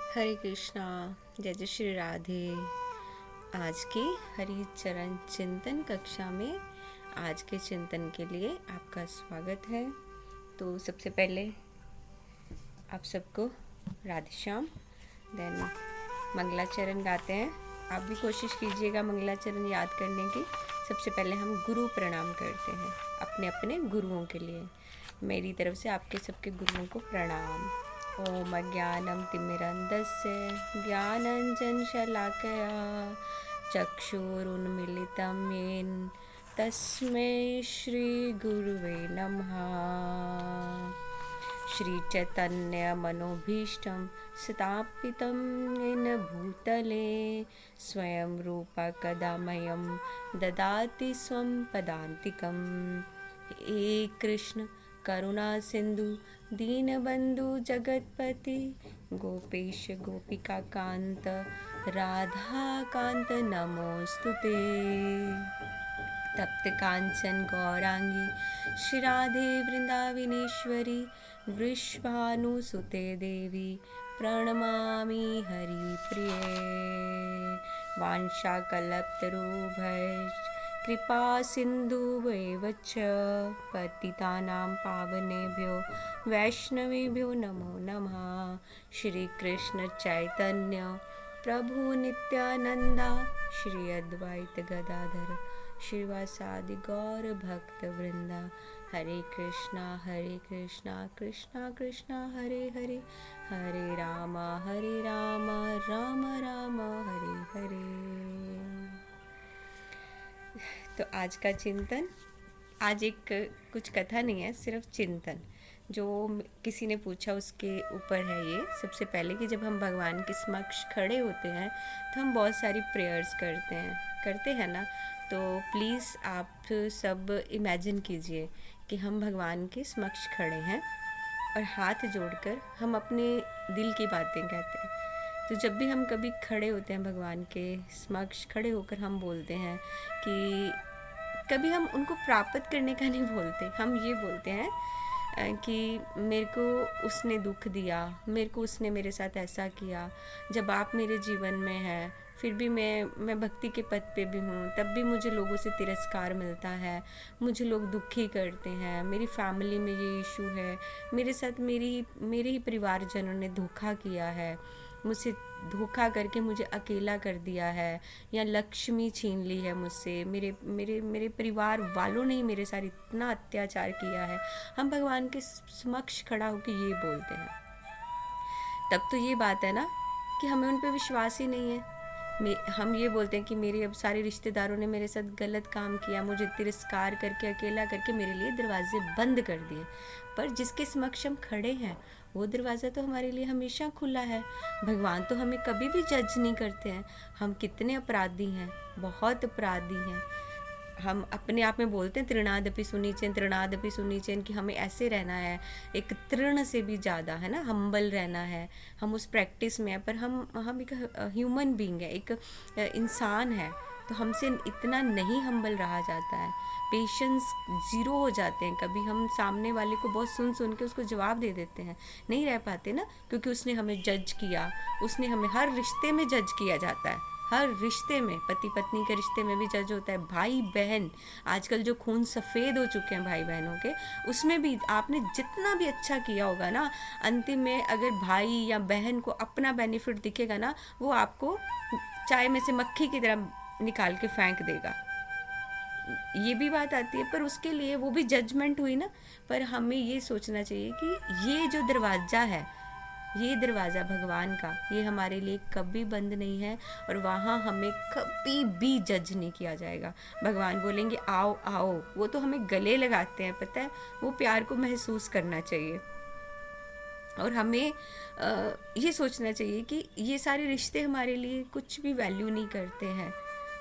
हरे कृष्णा। जय जय श्री राधे। आज की हरि चरण चिंतन कक्षा में आज के चिंतन के लिए आपका स्वागत है। तो सबसे पहले आप सबको राधे श्याम। देन मंगलाचरण गाते हैं। आप भी कोशिश कीजिएगा मंगलाचरण याद करने की। सबसे पहले हम गुरु प्रणाम करते हैं अपने अपने गुरुओं के लिए। मेरी तरफ से आपके सबके गुरुओं को प्रणाम। ओम अज्ञानं तिमिरन्धस्य ज्ञानाञ्जनशलाकया चक्षुरुन्मीलितं येन तस्मै श्रीगुरुवे नमः। श्रीचैतन्यमनोभीष्टं स्थापितं येन भूतले स्वयं रूपा कदा मह्यं ददाति स्वं पदान्तिकम्। हे कृष्ण करुणा सिंधु दीनबंधु जगतपति गोपेश गोपिका कांत राधा कांत नमोस्तुते। तप्त कांचन गौरांगी श्री राधे वृंदावनेश्वरी वृषभानुसुते देवी प्रणमामि हरिप्रिये। वाञ्छाकल्पतरुभ्यश्च कृपा सिन्धुभ्येव च पतितानां पावनेभ्यो वैष्णवेभ्यो नमो नमः। श्री कृष्ण चैतन्य प्रभु नित्यानंदा श्री अद्वैत गदाधर श्रीवासादि गौर भक्त वृंदा। हरे कृष्णा कृष्णा कृष्णा हरे हरे हरे राम राम राम हरे हरे। तो आज का चिंतन, आज एक कुछ कथा नहीं है, सिर्फ चिंतन जो किसी ने पूछा उसके ऊपर है ये। सबसे पहले कि जब हम भगवान के समक्ष खड़े होते हैं तो हम बहुत सारी प्रेयर्स करते हैं ना। तो प्लीज़ आप सब इमेजिन कीजिए कि हम भगवान के समक्ष खड़े हैं और हाथ जोड़कर हम अपने दिल की बातें कहते हैं। तो जब भी हम कभी खड़े होते हैं भगवान के समक्ष, खड़े होकर हम बोलते हैं कि कभी हम उनको प्राप्त करने का नहीं बोलते, हम ये बोलते हैं कि मेरे को उसने दुख दिया, मेरे को उसने मेरे साथ ऐसा किया, जब आप मेरे जीवन में हैं फिर भी मैं भक्ति के पथ पे भी हूँ, तब भी मुझे लोगों से तिरस्कार मिलता है, मुझे लोग दुखी करते हैं, मेरी फैमिली में ये इशू है, मेरे साथ मेरे ही परिवारजनों ने धोखा किया है, मुझसे धोखा करके मुझे अकेला कर दिया है, या लक्ष्मी छीन ली है मुझसे, मेरे परिवार वालों ने ही मेरे साथ इतना अत्याचार किया है। हम भगवान के समक्ष खड़ा होकर ये बोलते हैं। तब तो ये बात है ना कि हमें उन पे विश्वास ही नहीं है। हम ये बोलते हैं कि मेरे अब सारे रिश्तेदारों ने मेरे साथ गलत काम किया, मुझे तिरस्कार करके अकेला करके मेरे लिए दरवाजे बंद कर दिए। पर जिसके समक्ष हम खड़े हैं वो दरवाज़ा तो हमारे लिए हमेशा खुला है। भगवान तो हमें कभी भी जज नहीं करते हैं। हम कितने अपराधी हैं, बहुत अपराधी हैं। हम अपने आप में बोलते हैं तृणादपि सुनीचेन कि हमें ऐसे रहना है, एक तृण से भी ज़्यादा है ना, हम्बल रहना है। हम उस प्रैक्टिस में है, पर हम एक ह्यूमन बीइंग है, एक इंसान है, तो हमसे इतना नहीं हम्बल रहा जाता है। पेशेंस ज़ीरो हो जाते हैं। कभी हम सामने वाले को बहुत सुन के उसको जवाब दे देते हैं, नहीं रह पाते ना, क्योंकि उसने हमें जज किया, उसने हमें हर रिश्ते में जज किया जाता है। हर रिश्ते में, पति पत्नी के रिश्ते में भी जज होता है, भाई बहन, आजकल जो खून सफ़ेद हो चुके हैं भाई बहनों के, उसमें भी आपने जितना भी अच्छा किया होगा ना, अंतिम में अगर भाई या बहन को अपना बेनिफिट दिखेगा ना, वो आपको चाय में से मक्खी की तरह निकाल के फेंक देगा। ये भी बात आती है, पर उसके लिए वो भी जजमेंट हुई ना। पर हमें ये सोचना चाहिए कि ये जो दरवाज़ा है, ये दरवाज़ा भगवान का, ये हमारे लिए कभी बंद नहीं है, और वहाँ हमें कभी भी जज नहीं किया जाएगा। भगवान बोलेंगे आओ आओ, वो तो हमें गले लगाते हैं, पता है, वो प्यार को महसूस करना चाहिए। और हमें ये सोचना चाहिए कि ये सारे रिश्ते हमारे लिए कुछ भी वैल्यू नहीं करते हैं।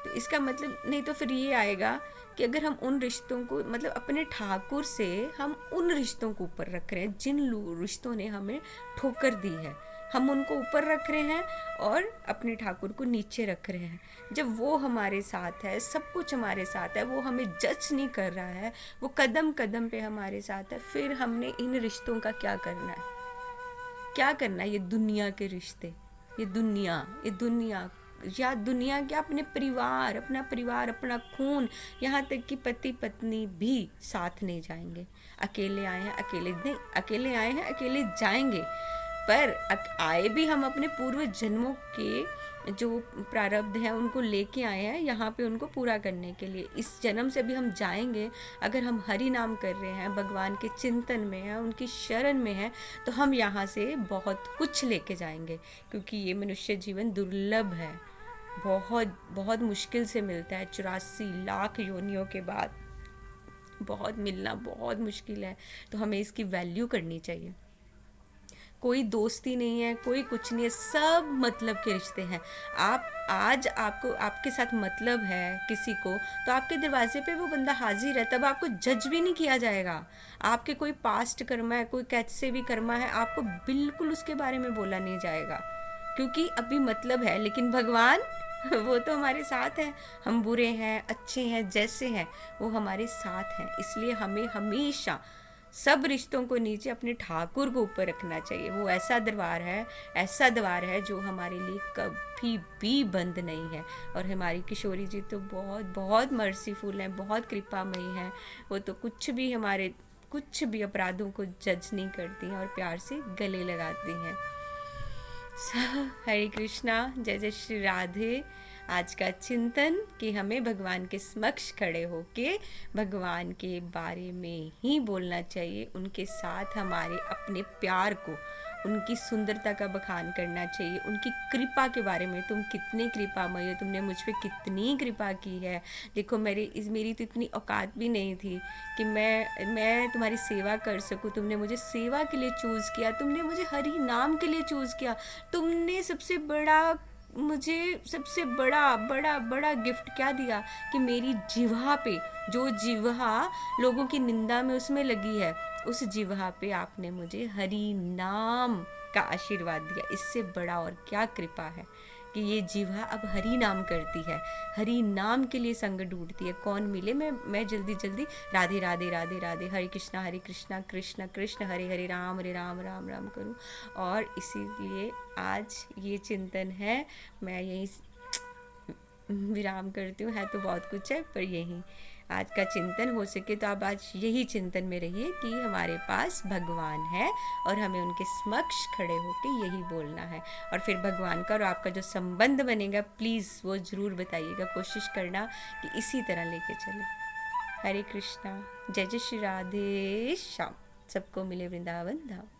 तो इसका मतलब, नहीं तो फिर ये आएगा कि अगर हम उन रिश्तों को, मतलब अपने ठाकुर से हम उन रिश्तों को ऊपर रख रहे हैं जिन रिश्तों ने हमें ठोकर दी है, हम उनको ऊपर रख रहे हैं और अपने ठाकुर को नीचे रख रहे हैं। जब वो हमारे साथ है, सब कुछ हमारे साथ है, वो हमें जज नहीं कर रहा है, वो कदम कदम पे हमारे साथ है, फिर हमने इन रिश्तों का क्या करना है? क्या करना है? ये दुनिया के रिश्ते, ये दुनिया या दुनिया क्या, अपने परिवार, अपना परिवार, अपना खून, यहाँ तक कि पति पत्नी भी साथ नहीं जाएंगे। अकेले आए हैं, अकेले नहीं, अकेले आए हैं अकेले जाएंगे। पर आए भी हम अपने पूर्व जन्मों के जो प्रारब्ध हैं उनको लेके आए हैं यहाँ पे उनको पूरा करने के लिए। इस जन्म से भी हम जाएंगे, अगर हम हरि नाम कर रहे हैं, भगवान के चिंतन में हैं, उनकी शरण में हैं, तो हम यहाँ से बहुत कुछ लेके जाएंगे। क्योंकि ये मनुष्य जीवन दुर्लभ है, बहुत बहुत मुश्किल से मिलता है। 84 लाख योनियों के बाद बहुत मिलना बहुत मुश्किल है। तो हमें इसकी वैल्यू करनी चाहिए। कोई दोस्ती नहीं है, कोई कुछ नहीं है, सब मतलब के रिश्ते हैं। आप आज आपको आपके साथ मतलब है किसी को, तो आपके दरवाजे पे वो बंदा हाजिर है, तब आपको जज भी नहीं किया जाएगा। आपके कोई पास्ट कर्मा है, कोई कैसे भी कर्मा है, आपको बिल्कुल उसके बारे में बोला नहीं जाएगा, क्योंकि अभी मतलब है। लेकिन भगवान वो तो हमारे साथ है, हम बुरे हैं अच्छे हैं जैसे हैं वो हमारे साथ हैं। इसलिए हमें हमेशा सब रिश्तों को नीचे अपने ठाकुर को ऊपर रखना चाहिए। वो ऐसा दरबार है, ऐसा द्वार है जो हमारे लिए कभी भी बंद नहीं है। और हमारी किशोरी जी तो बहुत बहुत मर्सीफुल हैं, बहुत कृपामयी हैं। वो तो कुछ भी अपराधों को जज नहीं करती हैं और प्यार से गले लगाती हैं। हरे कृष्णा, जय जय श्री राधे। आज का चिंतन कि हमें भगवान के समक्ष खड़े होके भगवान के बारे में ही बोलना चाहिए, उनके साथ हमारे अपने प्यार को, उनकी सुंदरता का बखान करना चाहिए, उनकी कृपा के बारे में, तुम कितने कृपामय हो, तुमने मुझ पे कितनी कृपा की है। देखो मेरी तो इतनी औकात भी नहीं थी कि मैं तुम्हारी सेवा कर सकूं। तुमने मुझे सेवा के लिए चूज़ किया, तुमने मुझे हरि नाम के लिए चूज़ किया। तुमने मुझे सबसे बड़ा गिफ्ट क्या दिया कि मेरी जिह्वा पे, जो जिह्वा लोगों की निंदा में उसमें लगी है, उस जिह्वा पे आपने मुझे हरि नाम का आशीर्वाद दिया। इससे बड़ा और क्या कृपा है कि ये जिह्वा अब हरि नाम करती है, हरि नाम के लिए संग ढूंढती है। कौन मिले मैं जल्दी जल्दी राधे राधे राधे राधे, हरे कृष्णा कृष्ण कृष्ण हरे हरे, राम राम राम करूं। और इसीलिए आज ये चिंतन है, मैं यही विराम करती हूँ। है तो बहुत कुछ है, पर यही आज का चिंतन। हो सके तो आप आज यही चिंतन में रहिए कि हमारे पास भगवान है और हमें उनके समक्ष खड़े होकर यही बोलना है। और फिर भगवान का और आपका जो संबंध बनेगा, प्लीज़ वो ज़रूर बताइएगा, कोशिश करना कि इसी तरह लेके चले। हरे कृष्णा, जय जय श्री राधे श्याम। सबको मिले वृंदावन धाम।